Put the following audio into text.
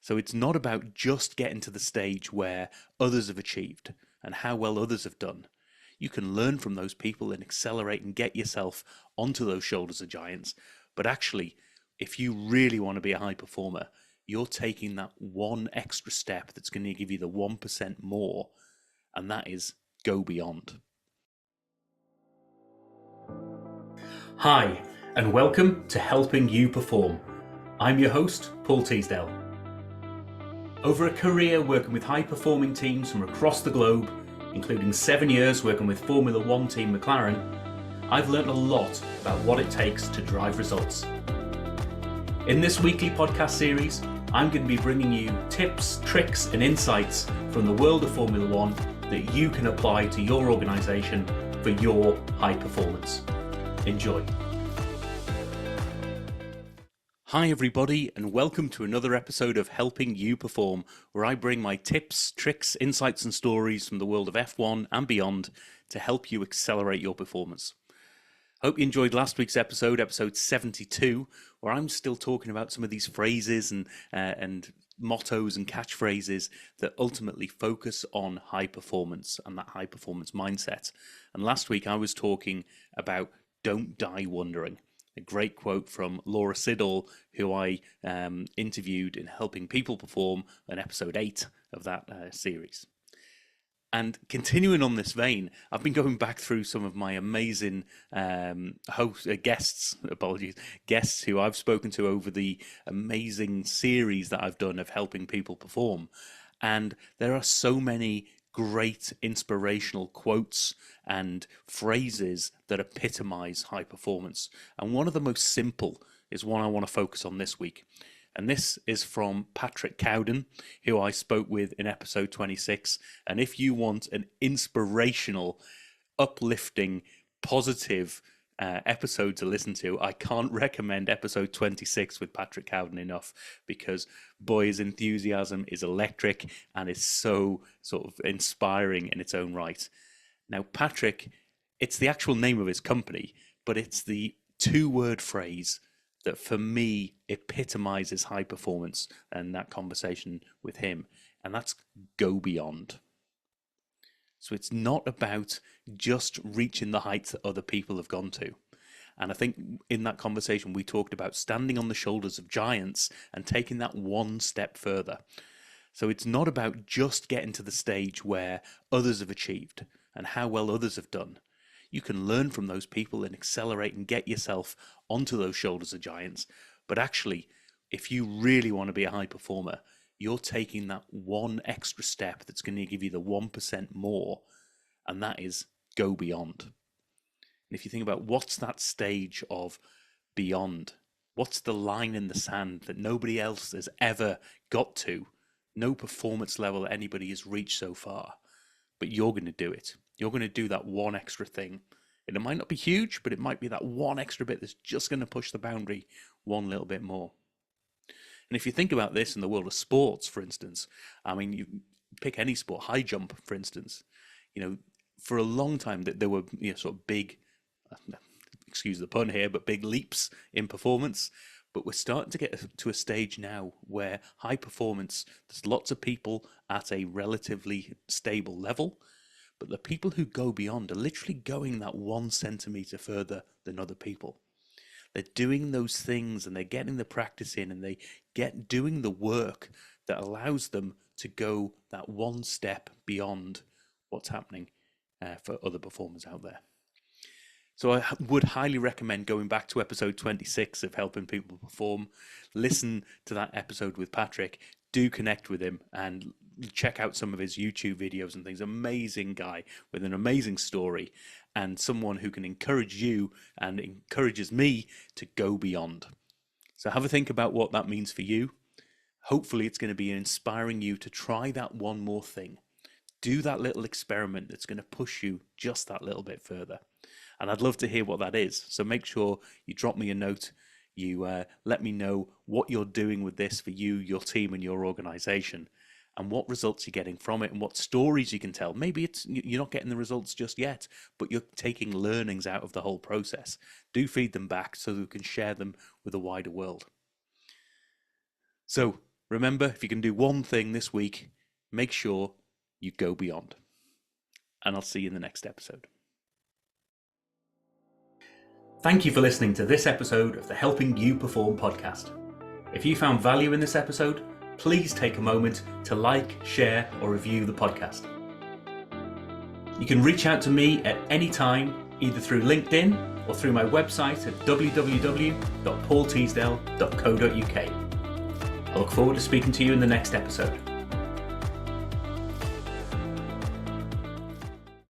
So it's not about just getting to the stage where others have achieved and how well others have done. You can learn from those people and accelerate and get yourself onto those shoulders of giants. But actually, if you really want to be a high performer, you're taking that one extra step that's going to give you the 1% more, and that is go beyond. Hi, and welcome to Helping You Perform. I'm your host, Paul Teasdale. Over a career working with high-performing teams from across the globe, including 7 years working with Formula One team McLaren, I've learned a lot about what it takes to drive results. In this weekly podcast series, I'm going to be bringing you tips, tricks, and insights from the world of Formula One that you can apply to your organisation for your high performance. Enjoy. Hi everybody, and welcome to another episode of Helping You Perform, where I bring my tips, tricks, insights and stories from the world of F1 and beyond to help you accelerate your performance. Hope you enjoyed last week's episode 72, where I'm still talking about some of these phrases and mottos and catchphrases that ultimately focus on high performance and that high performance mindset. And last week I was talking about don't die wondering. A great quote from Laura Siddall, who I interviewed in Helping People Perform in episode 8 of that series. And continuing on this vein, I've been going back through some of my amazing guests who I've spoken to over the amazing series that I've done of Helping People Perform. And there are so many great inspirational quotes and phrases that epitomize high performance. And one of the most simple is one I want to focus on this week. And this is from Patrick Cowden, who I spoke with in episode 26. And if you want an inspirational, uplifting, positive episode to listen to, I can't recommend episode 26 with Patrick Cowden enough, because boy, his enthusiasm is electric and is so sort of inspiring in its own right. Now, Patrick, it's the actual name of his company, but it's the two-word phrase that for me epitomizes high performance and that conversation with him, and that's go beyond. So it's not about just reaching the heights that other people have gone to. And I think in that conversation we talked about standing on the shoulders of giants and taking that one step further. So it's not about just getting to the stage where others have achieved and how well others have done. You can learn from those people and accelerate and get yourself onto those shoulders of giants. But actually, if you really want to be a high performer, you're taking that one extra step that's going to give you the 1% more, and that is go beyond. And if you think about what's that stage of beyond, what's the line in the sand that nobody else has ever got to, no performance level that anybody has reached so far, but you're going to do it. You're going to do that one extra thing. And it might not be huge, but it might be that one extra bit that's just going to push the boundary one little bit more. And if you think about this in the world of sports, for instance, I mean, you pick any sport, high jump, for instance, for a long time that there were sort of big, excuse the pun here, but big leaps in performance. But we're starting to get to a stage now where high performance, there's lots of people at a relatively stable level, but the people who go beyond are literally going that 1 centimeter further than other people. They're doing those things and they're getting the practice in, and they doing the work that allows them to go that one step beyond what's happening for other performers out there. So I would highly recommend going back to episode 26 of Helping People Perform. Listen to that episode with Patrick. Do connect with him and check out some of his YouTube videos and things. Amazing guy with an amazing story, and someone who can encourage you and encourages me to go beyond. So have a think about what that means for you. Hopefully it's going to be inspiring you to try that one more thing. Do that little experiment that's going to push you just that little bit further. And I'd love to hear what that is. So make sure you drop me a note. You let me know what you're doing with this for you, your team, and your organization, and what results you're getting from it and what stories you can tell. Maybe you're not getting the results just yet, but you're taking learnings out of the whole process. Do feed them back so that we can share them with the wider world. So Remember, if you can do one thing this week, make sure you go beyond. And I'll see you in the next episode. Thank you for listening to this episode of the Helping You Perform podcast. If you found value in this episode, please take a moment to like, share, or review the podcast. You can reach out to me at any time, either through LinkedIn or through my website at www.paulteasdale.co.uk. I look forward to speaking to you in the next episode.